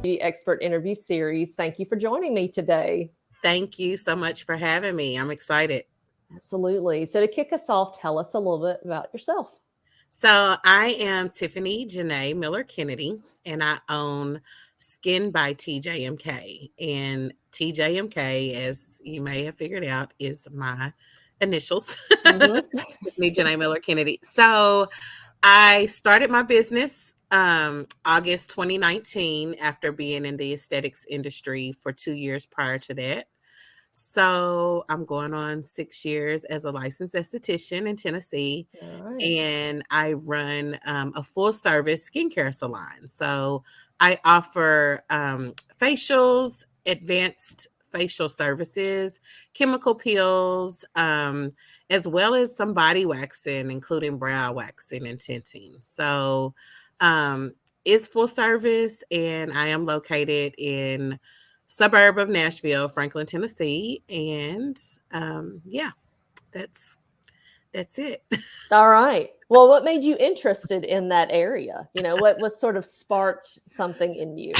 Expert interview series. Thank you for joining me today. Thank you so much for having me. I'm excited. Absolutely. So, to kick us off, tell us a little bit about yourself. So, I am Tiffany Janae Miller Kennedy, and I own Skin by TJMK. And TJMK, as you may have figured out, is my initials. Mm-hmm. Tiffany Janae Miller Kennedy. So, I started my business August 2019 after being in the aesthetics industry for 2 years prior to that. So I'm going on 6 years as a licensed esthetician in Tennessee, All right. and I run a full service skincare salon. So I offer facials, advanced facial services, chemical peels, as well as some body waxing, including brow waxing and tinting. So um, it's full service, and I am located in suburb of Nashville, Franklin, Tennessee, and yeah, that's that's it. All right. Well, what made you interested in that area? What was sort of sparked something in you?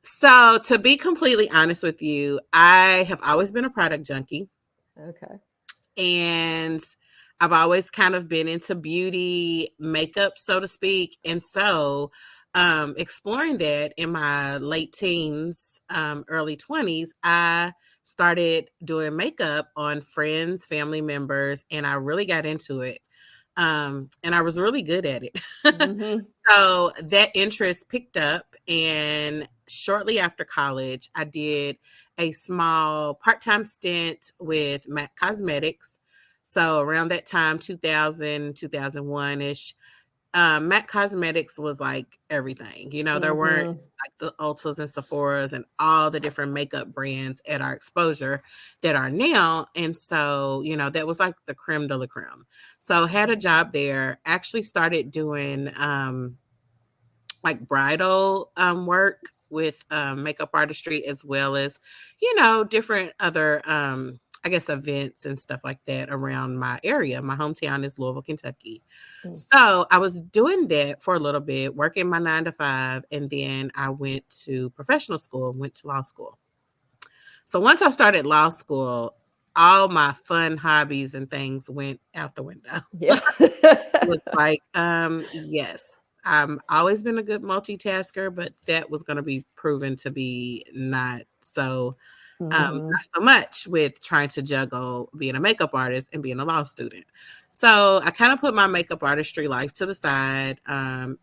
So, to be completely honest with you, I have always been a product junkie, Okay. and I've always kind of been into beauty, makeup, so to speak. And so, exploring that in my late teens, early 20s, I started doing makeup on friends, family members, and I really got into it. And I was really good at it. Mm-hmm. So that interest picked up, and shortly after college, I did a small part-time stint with MAC Cosmetics. So around that time, 2000, 2001-ish, MAC Cosmetics was like everything. There weren't Mm-hmm. like the Ultas and Sephoras and all the different makeup brands at our exposure that are now. And so, that was like the creme de la creme. So had a job there, actually started doing like bridal work with makeup artistry, as well as, different other I guess events and stuff like that around my area. My hometown is Louisville, Kentucky. So I was doing that for a little bit, working my 9 to 5, and then I went to professional school, went to law school. So once I started law school, all my fun hobbies and things went out the window. Yeah. Was like, yes, always been a good multitasker, but that was going to be proven to be not so, Mm-hmm. not so much with trying to juggle being a makeup artist and being a law student. So I kind of put my makeup artistry life to the side, and,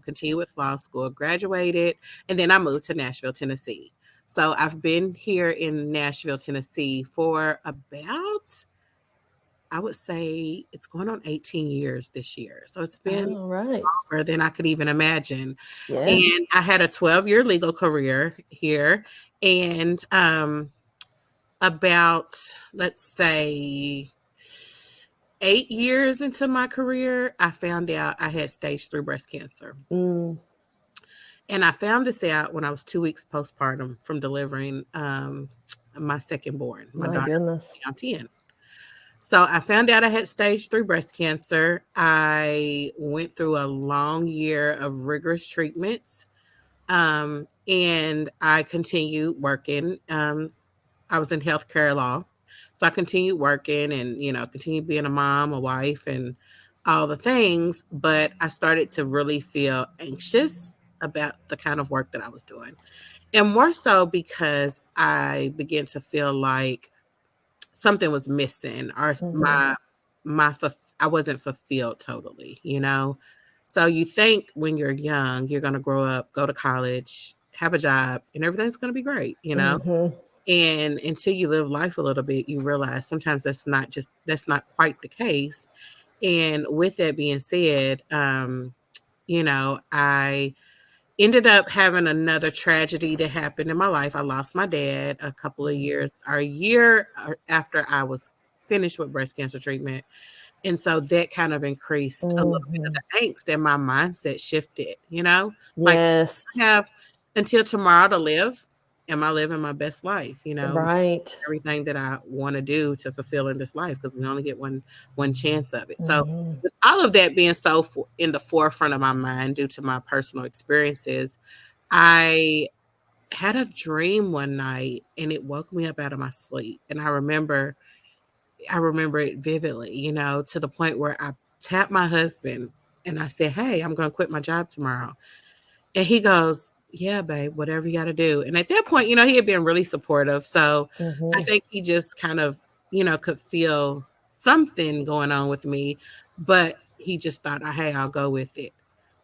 continued with law school, graduated, and then I moved to Nashville, Tennessee. So I've been here in Nashville, Tennessee for about, I would say it's going on 18 years this year. So it's been All right. longer than I could even imagine. Yeah. And I had a 12-year legal career here. And about, let's say, 8 years into my career, I found out I had stage 3 breast cancer. Mm, And I found this out when I was 2 weeks postpartum from delivering my second born, my my daughter, goodness. on 10. So I found out I had stage 3 breast cancer. I went through a long year of rigorous treatments, and I continued working. I was in healthcare law. So I continued working and, continued being a mom, a wife, and all the things. But I started to really feel anxious about the kind of work that I was doing. And more so because I began to feel like something was missing, or Mm-hmm. I wasn't fulfilled totally. So you think when you're young, you're going to grow up, go to college, have a job, and everything's going to be great. Mm-hmm. And until you live life a little bit, you realize sometimes that's not quite the case. And with that being said, I ended up having another tragedy that happened in my life. I lost my dad a couple of years, or a year after I was finished with breast cancer treatment. And so that kind of increased a little bit of Mm-hmm. the angst, and my mindset shifted. Like, I Yes. have until tomorrow to live. Am I living my best life? Right. Everything that I want to do to fulfill in this life, because we only get one chance of it. So Mm-hmm. with all of that being so in the forefront of my mind due to my personal experiences, I had a dream one night and it woke me up out of my sleep. And I remember it vividly, you know, to the point where I tapped my husband and I said, "Hey, I'm going to quit my job tomorrow." And he goes, "Yeah, babe, whatever you got to do." And at that point, you know, he had been really supportive. So I Mm-hmm. think he just kind of, you know, could feel something going on with me, but he just thought, "Hey, I'll go with it."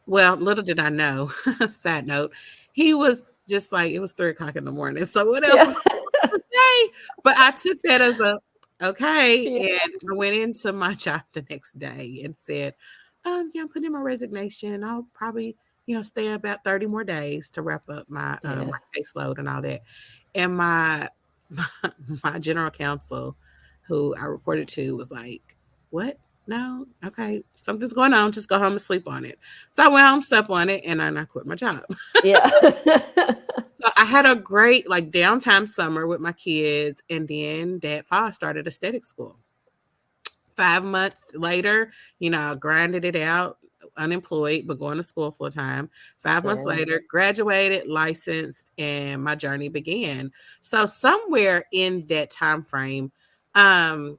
Well, little did I know, side note, he was just like, it was 3 o'clock in the morning. So what else Yeah. was I supposed to say? But I took that as a okay. Yeah. And I went into my job the next day and said, yeah, I'm putting in my resignation. I'll probably, you know, stay about 30 more days to wrap up Yeah. my caseload and all that. And my, my general counsel, who I reported to, was like, "What? No, okay, something's going on. Just go home and sleep on it." So I went home, slept on it, and then I quit my job. Yeah. So I had a great like downtime summer with my kids, and then that fall I started aesthetic school. 5 months later, you know, I grinded it out, unemployed, but going to school full time. 5 months Yeah. later, graduated, licensed, and my journey began. So somewhere in that time frame, um,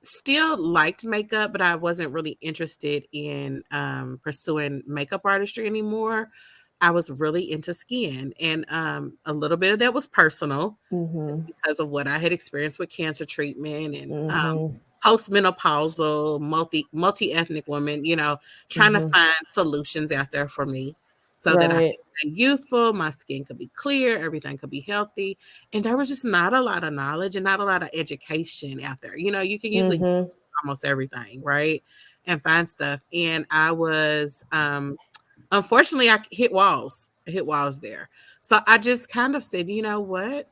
still liked makeup, but I wasn't really interested in pursuing makeup artistry anymore. I was really into skin, and a little bit of that was personal, just Mm-hmm. because of what I had experienced with cancer treatment and Mm-hmm. postmenopausal, multi-ethnic woman, you know, trying to Mm-hmm. find solutions out there for me so that I Right. could stay youthful, my skin could be clear, everything could be healthy. And there was just not a lot of knowledge and not a lot of education out there. You know, you can usually Mm-hmm. almost everything, right? And find stuff. And I was unfortunately I hit walls. I hit walls there. So I just kind of said, you know what?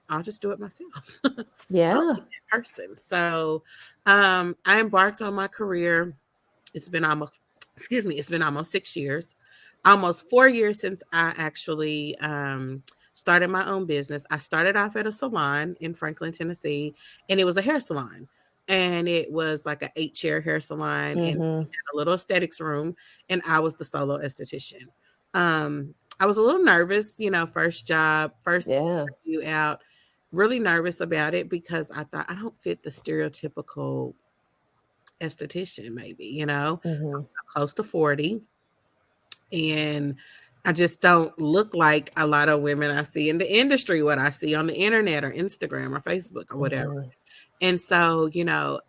I'll just do it myself. I'll Yeah. be that person. So I embarked on my career. It's been almost, excuse me, it's been almost 6 years, almost 4 years since I actually started my own business. I started off at a salon in Franklin, Tennessee, and it was a hair salon. And it was like an 8-chair hair salon, and Mm-hmm. had a little aesthetics room, and I was the solo esthetician. I was a little nervous, you know, first job, first Yeah. interview out, really nervous about it because I thought I don't fit the stereotypical esthetician, maybe, you know, Mm-hmm. close to 40. And I just don't look like a lot of women I see in the industry, what I see on the internet or Instagram or Facebook or whatever. Mm-hmm. And so, you know,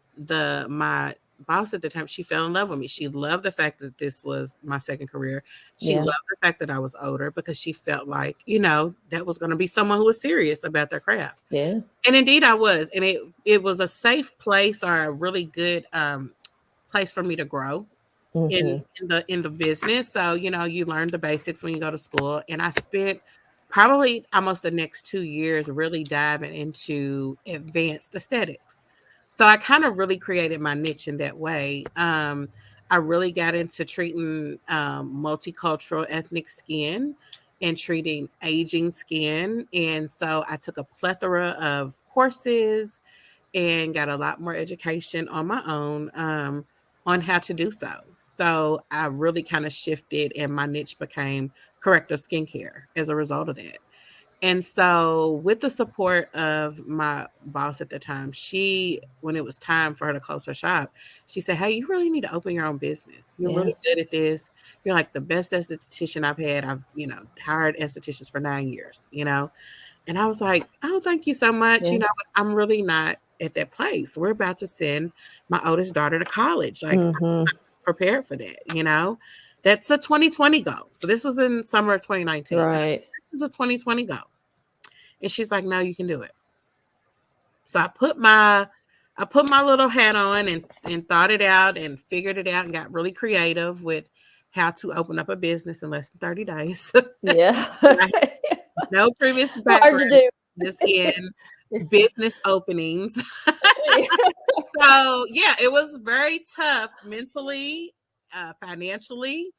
my boss at the time, she fell in love with me. She loved the fact that this was my second career. She Yeah. loved the fact that I was older because she felt like, you know, that was going to be someone who was serious about their craft. Yeah. And indeed I was. And it was a safe place or a really good place for me to grow in Mm-hmm. in the business. So, you know, you learn the basics when you go to school. And I spent probably almost the next 2 years really diving into advanced aesthetics. So I kind of really created my niche in that way. I really got into treating multicultural ethnic skin and treating aging skin. And so I took a plethora of courses and got a lot more education on my own on how to do so. So I really kind of shifted, and my niche became corrective skincare as a result of that. And so, with the support of my boss at the time, when it was time for her to close her shop, she said, "Hey, you really need to open your own business. You're Yeah. really good at this. You're like the best esthetician I've had. I've, you know, hired estheticians for 9 years, you know." And I was like, "Oh, thank you so much. You Yeah. know, I'm really not at that place. We're about to send my oldest daughter to college. Like, I'm Mm-hmm. prepared for that, you know? That's a 2020 goal." So this was in summer of 2019. Right. This is a 2020 goal. And she's like, "No, you can do it." So I put my little hat on and thought it out and figured it out and got really creative with how to open up a business in less than 30 days. Yeah. I had no previous Hard to background do. just in business openings. So yeah, it was very tough mentally, financially.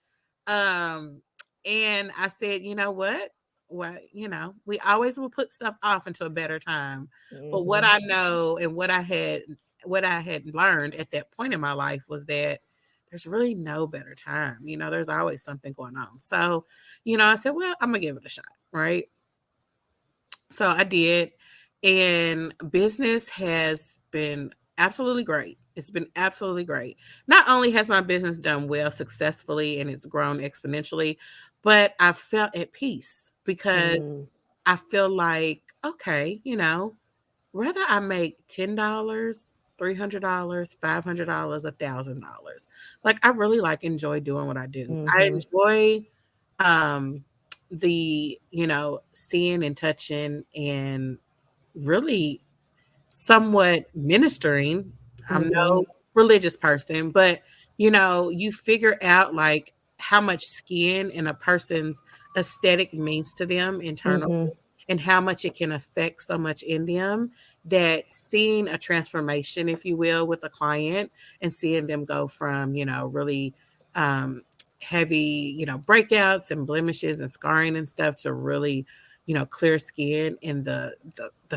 Um, and I said, you know what? Well, you know, we always will put stuff off until a better time. But what Mm-hmm. I know and what I had learned at that point in my life was that there's really no better time. There's always something going on. So, I said, well, I'm gonna give it a shot, right? So I did, and business has been absolutely great. It's been absolutely great. Not only has my business done well successfully and it's grown exponentially, but I felt at peace because Mm, I feel like, okay, whether I make $10, $300, $500, $1,000, like I really enjoy doing what I do. I mhm, enjoy um the seeing and touching and really somewhat ministering. I'm mhm, no religious person, but you figure out how much skin and a person's aesthetic means to them internally mhm. and how much it can affect so much in them, that seeing a transformation, if you will, with a client and seeing them go from, really um, heavy, breakouts and blemishes and scarring and stuff to really, clear skin, and the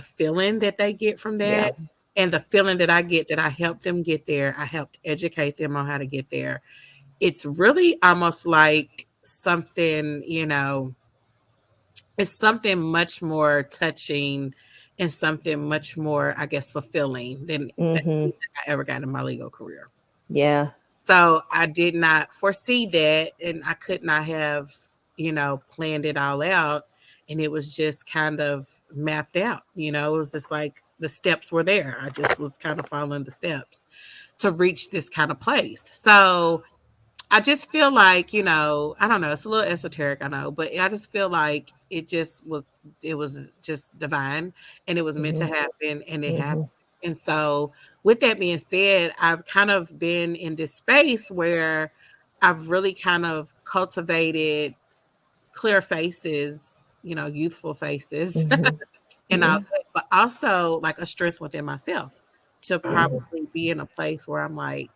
feeling that they get from Yeah. that, and the feeling that I get that I helped them get there. I helped educate them on how to get there. It's really almost like something, it's something much more touching and something much more, I guess, fulfilling than Mhm. anything I ever got in my legal career. Yeah. So I did not foresee that, and I could not have, planned it all out. And it was just kind of mapped out. It was just like the steps were there. I just was kind of following the steps to reach this kind of place. So I just feel like, I don't know, it's a little esoteric, I know, but I just feel like it was just divine, and it was meant to Mhm, happen, and it happened. mhm, And so, with that being said, I've kind of been in this space where I've really kind of cultivated clear faces, youthful faces, mhm. and all Yeah. that, but also like a strength within myself to Mhm. probably be in a place where I'm like,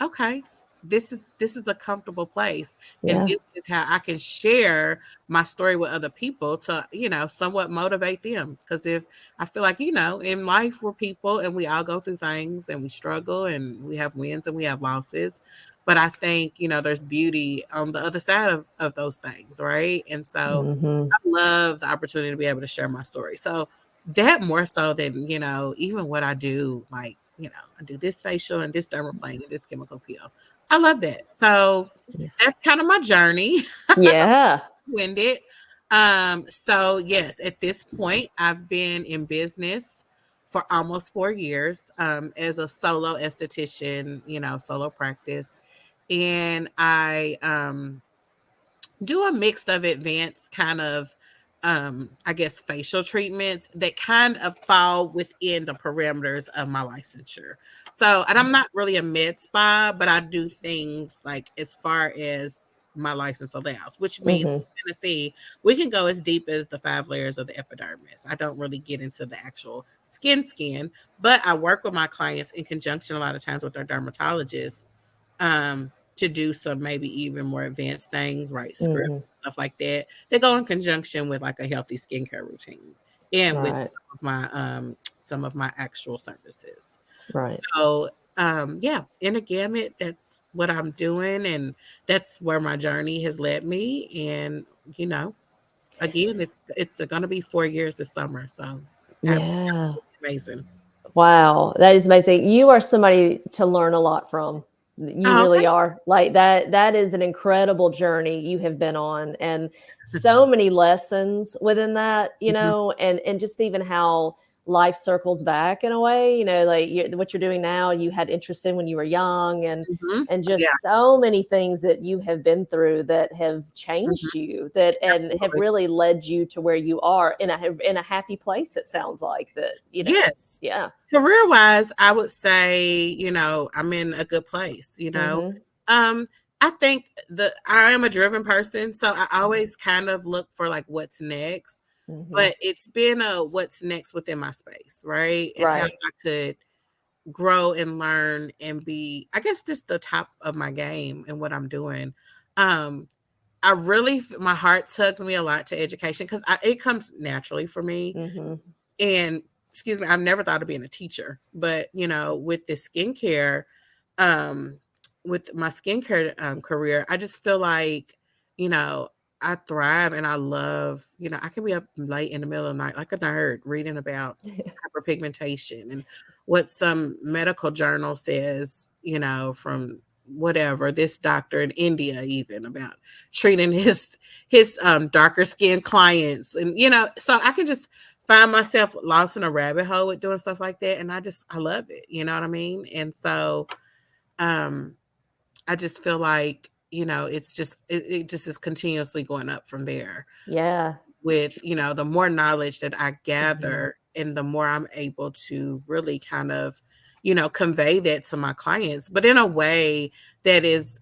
okay, this is a comfortable place, and Yeah. this is how I can share my story with other people to, somewhat motivate them. Because if I feel like, in life we're people and we all go through things and we struggle and we have wins and we have losses. But I think, there's beauty on the other side of those things, right? And so Mhm. I love the opportunity to be able to share my story. So that more so than, even what I do, like, I do this facial and this dermaplane and this chemical peel. I love that. So Yeah. that's kind of my journey. Yeah. Winded. So yes, at this point, I've been in business for almost 4 years, as a solo esthetician, solo practice. And I do a mix of advanced kind of I guess facial treatments that kind of fall within the parameters of my licensure. So, and I'm not really a med spa, but I do things like as far as my license allows, which means Mhm, in Tennessee, we can go as deep as the 5 layers of the epidermis. I don't really get into the actual skin, but I work with my clients in conjunction a lot of times with their dermatologists, to do some maybe even more advanced things, write mhm. scripts, stuff like that. They go in conjunction with like a healthy skincare routine and with Right. some of my actual services. Right. So yeah, in a gamut, that's what I'm doing, and that's where my journey has led me. And you know, again, it's gonna be 4 years this summer. So it's Yeah. amazing. Wow, that is amazing. You are somebody to learn a lot from. You Oh, really thank are. Like that is an incredible journey you have been on, and so many lessons within that, you. and just even how life circles back in a way, like what you're doing now, you had interest in when you were young, and Mhm, mhm. Yeah. just so many things that you have been through that have changed Mhm. you, that and have Absolutely. really led you to where you are in a happy place, it sounds like that, Yes. yeah. Career-wise, I would say, I'm in a good place, you know? Mhm, Um, I think I am a driven person, so I always kind of look for, like, what's next, mhm. but it's been a what's next within my space, right? And how Right. I could grow and learn and be, I guess, just the top of my game in what I'm doing. Um, I really my heart tugs me a lot to education because it comes naturally for me, Mhm, and excuse me, I've never thought of being a teacher, but with the skincare, um, with my skincare career, I just feel like, you know, I thrive and I love, I can be up late in the middle of the night like a nerd reading about hyperpigmentation and what some medical journal says, from whatever this doctor in India even about treating his darker skinned clients. And so I can just find myself lost in a rabbit hole with doing stuff like that, and I love it, you know what I mean? And so um I just feel like, it just is continuously going up from there Yeah. with, the more knowledge that I Mhm. gather and the more I'm able to really kind of, convey that to my clients, but in a way that is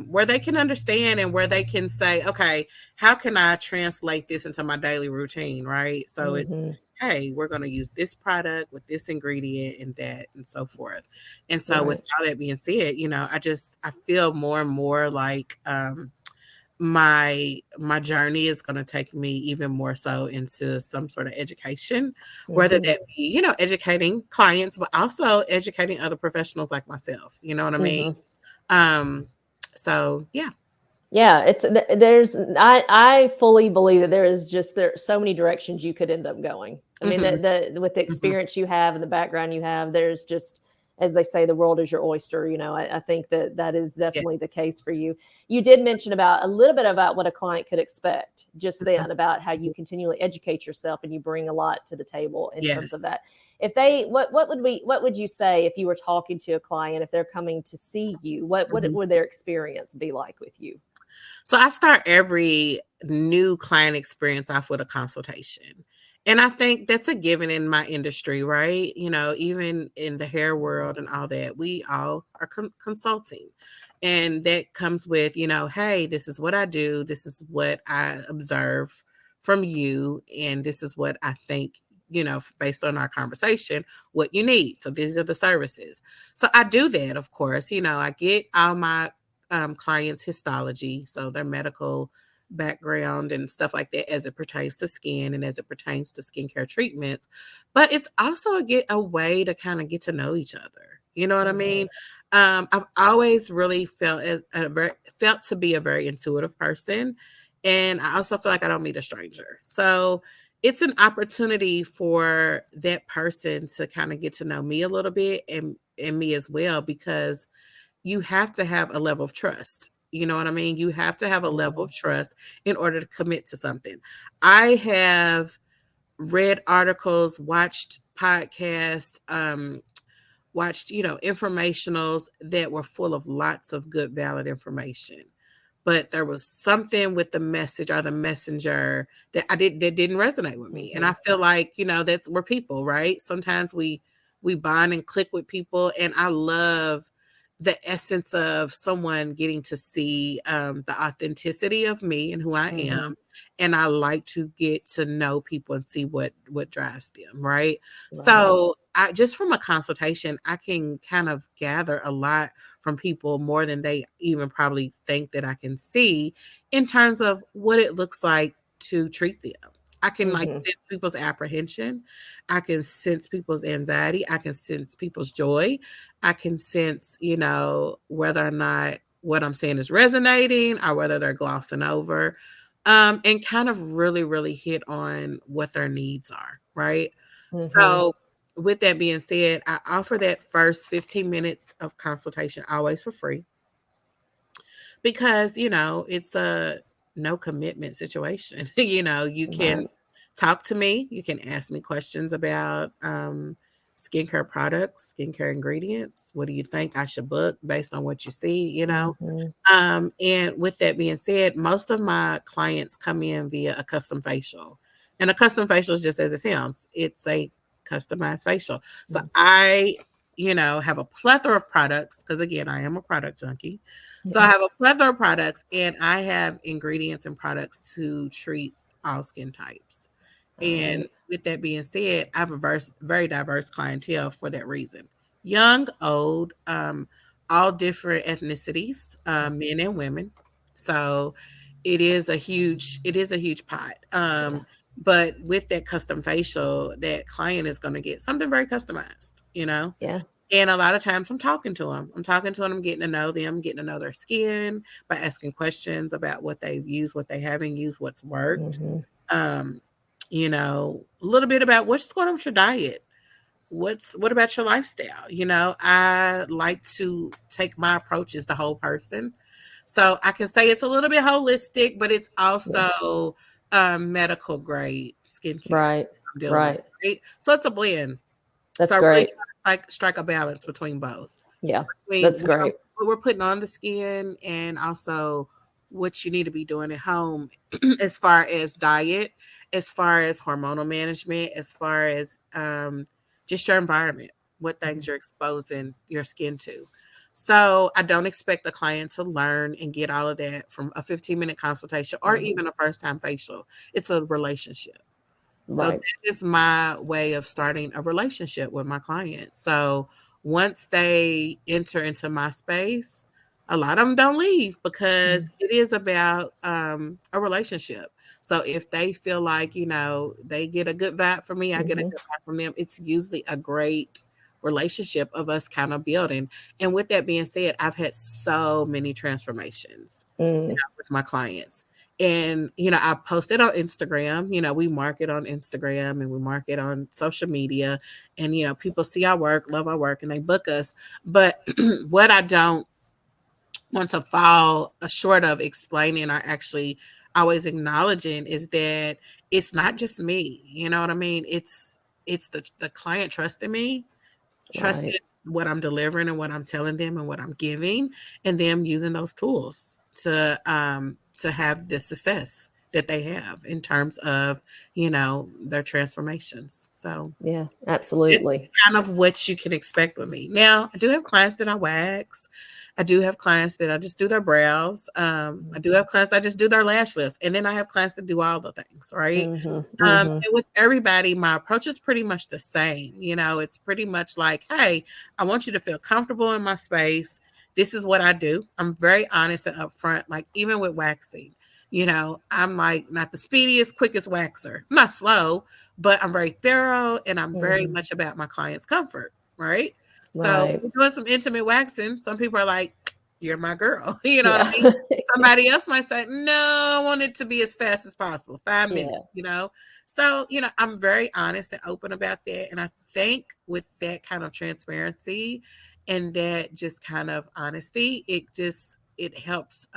where they can understand and where they can say, okay, how can I translate this into my daily routine? Right. So it's, Mhm. hey, we're going to use this product with this ingredient and that and so forth. And so with Right. all that being said, I feel more and more like my journey is going to take me even more so into some sort of education, whether Mhm. that be, educating clients, but also educating other professionals like myself, you know what I mean? Mhm. um so yeah. Yeah, there's I fully believe that there are so many directions you could end up going. I mean, Hmm. the with the Hmm. experience you have and the background you have, there's just, as they say, the world is your oyster. I think that that is definitely the Yes. case for you. You did mention about a little bit about what a client could expect just Mhm. then, about how you Mhm. continually educate yourself and you bring a lot to the table in terms of Yes. that. If they, what would you say if you were talking to a client, if they're coming to see you, what Mhm. would their experience be like with you? So I start every new client experience off with a consultation. And I think that's a given in my industry, right? Even in the hair Mhm. world and all that, we all are consulting. And that comes with, hey, this is what I do. This is what I observe from you. And this is what I think, based on our conversation, what you need. So these are the services. So I do that, of course. I get all my clients' histology, so their medical background and stuff like that as it pertains to skin and as it pertains to skincare treatments. But it's also a way to kind of get to know each other. You know what I Mhm. mean? I've always really felt to be a very intuitive person, and I also feel like I don't meet a stranger. So it's an opportunity for that person to kind of get to know me a little bit and me as well, because you have to have a level of trust. You know what I mean? You have to have a level Mhm. of trust in order to commit to something. I have read articles, watched podcasts, watched, informationals that were full of lots of good, valid information. But there was something with the message or the messenger that didn't resonate with me. And I Mhm. feel like, we're people, right? Sometimes we bond and click with people. And I love the essence of someone getting to see the authenticity of me and who I Mhm. am. And I like to get to know people and see what drives them, right? Right. So I just from a consultation, I can kind of gather a lot from people, more than they even probably think that I can see, in terms of what it looks like to treat them. I can like Mhm. sense people's apprehension. I can sense people's anxiety. I can sense people's joy. I can sense, whether or not what I'm saying is resonating or whether they're glossing over. And kind of really, really hit on what their needs are, right? Mhm. So with that being said, I offer that first 15 minutes of consultation always for free, because, it's a no commitment situation. You can Right. talk to me, you can ask me questions about skincare products, skincare ingredients. What do you think I should book based on what you see? Mhm. And with that being said, most of my clients come in via a custom facial. And a custom facial is just as it sounds. It's a customized facial. So Mm. I, have a plethora of products, because again, I am a product junkie. So I Yeah. have a plethora of products, and I have ingredients and products to treat all skin types. And Right. with that being said, I have a very diverse clientele for that reason. Young, old, all different ethnicities, men and women. So it is a huge pot. Yeah. But with that custom facial, that client is going to get something very customized. Yeah. And a lot of times I'm talking to them. I'm talking to them, getting to know them, getting to know their skin by asking questions about what they've used, what they haven't used, what's worked. Mm-hmm. Um, a little bit about what's going on with your diet. What about your lifestyle? I like to take my approach as the whole person. So I can say it's a little bit holistic, but it's Yeah. also medical grade skincare Right. I'm dealing with, Right. right? So it's a blend. So That's I really great. try to strike a balance between both. Yeah. Between That's great. what we're putting on the skin and also what you need to be doing at home as far as diet, as far as hormonal management, as far as just your environment, what things Mhm. you're exposing your skin to. So I don't expect the client to learn and get all of that from a 15-minute consultation or Mhm. even a first time facial. It's a relationship. So that Right. is my way of starting a relationship with my clients. So once they enter into my space, a lot of them don't leave because it is about a relationship. So if they feel like, they get a good vibe from me, I get a Mm-hmm. good vibe from them, it's usually a great relationship of us kind of building. And with that being said, I've had so many transformations Mm. with my clients. And, I posted on Instagram, we market on Instagram and we market on social media. And, people see our work, love our work, and they book us. But what I don't want to fall short of explaining or actually always acknowledging is that it's not just me. You know what I mean? It's the client trusting me, Right. trusting what I'm delivering and what I'm telling them and what I'm giving, and them using those tools to have the success that they have in terms of their transformations. So Yeah. it's Absolutely. kind of what you can expect with me. Now, I do have clients that I wax. I do have clients that I just do their brows. I do have clients I just do their lash lifts, and then I have clients that do all the things, right? Mm-hmm. Mm-hmm. And with everybody, my approach is pretty much the same. It's pretty much like, hey, I want you to feel comfortable in my space. This is what I do. I'm very honest and upfront. Like even with waxing, I'm like not the speediest, quickest waxer. I'm not slow, but I'm very thorough and I'm very Mm-hmm. much about my client's comfort, right? So if Right. we're doing some intimate waxing, some people are like, you're my girl. You know what I Yeah. mean? Somebody else might say, no, I want it to be as fast as possible, 5 minutes, Yeah. So, I'm very honest and open about that. And I think with that kind of transparency and that just kind of honesty, it just helps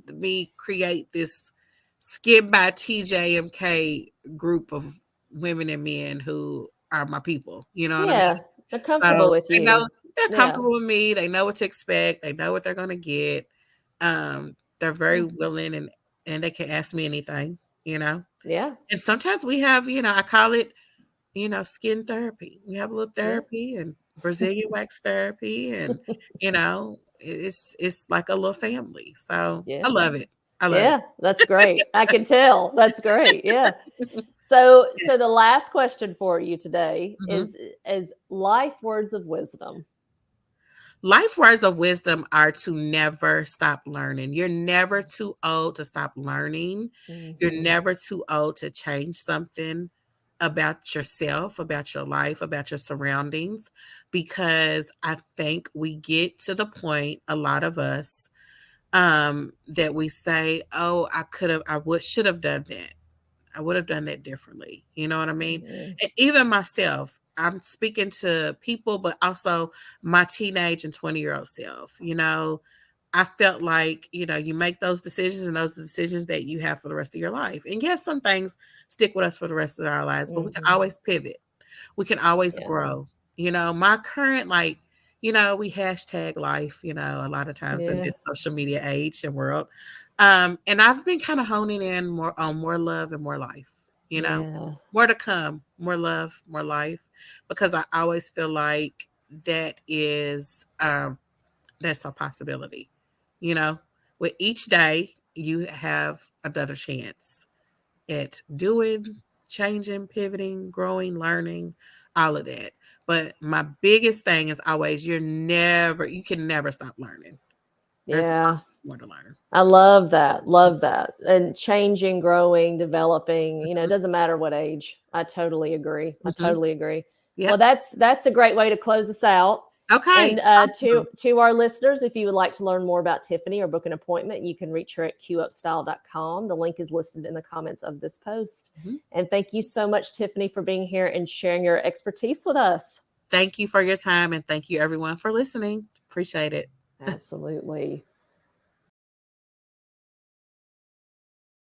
me create this Skip by TJMK group of women and men who are my people. You know what I mean? Yeah. They're comfortable So with they know you. they're Yeah. comfortable with me. They know what to expect. They know what they're gonna get. They're very Yeah. willing and they can ask me anything, you know. Yeah. And sometimes we have, I call it, skin therapy. We have a little Yeah. therapy and Brazilian wax therapy, and it's like a little family. So I Yeah. love it. I love Yeah. That's great. I can tell. That's great. Yeah. it. So the last question for you today Mhm. is life words of wisdom. Life words of wisdom are to never stop learning. You're never too old to stop learning. You're Mm-hmm. never too old to change something about yourself, about your life, about your surroundings, because I think we get to the point, a lot of us, that we say, oh, I would, should have done that. I would have done that differently. You know what I mean? Mm-hmm. And even myself, I'm speaking to people, but also my teenage and 20-year-old self. I felt like, you make those decisions and those are decisions that you have for the rest of your life. And yes, some things stick with us for the rest of our lives, but we can Mm-hmm. always pivot. We can always Yeah. grow. My current, like, we hashtag life, a lot of times in Yeah. this social media age and world. And I've been kind of honing in more on more love and more life, Yeah. more to come, more love, more life, because I always feel like that's a possibility, you know, with each day you have another chance at doing, changing, pivoting, growing, learning, all of that. But my biggest thing is always you can never stop learning. There's Yeah. always more to learn. I love that. Love that. And changing, growing, developing, it doesn't matter what age. I totally agree. I Mhm. totally agree. Well, that's a great way to close us out. Okay. And awesome. to our listeners, if you would like to learn more about Tiffany or book an appointment, you can reach her at QUpstyle.com. The link is listed in the comments of this post. Mhm. And thank you so much, Tiffany, for being here and sharing your expertise with us. Thank you for your time, and thank you everyone for listening. Appreciate it. Absolutely.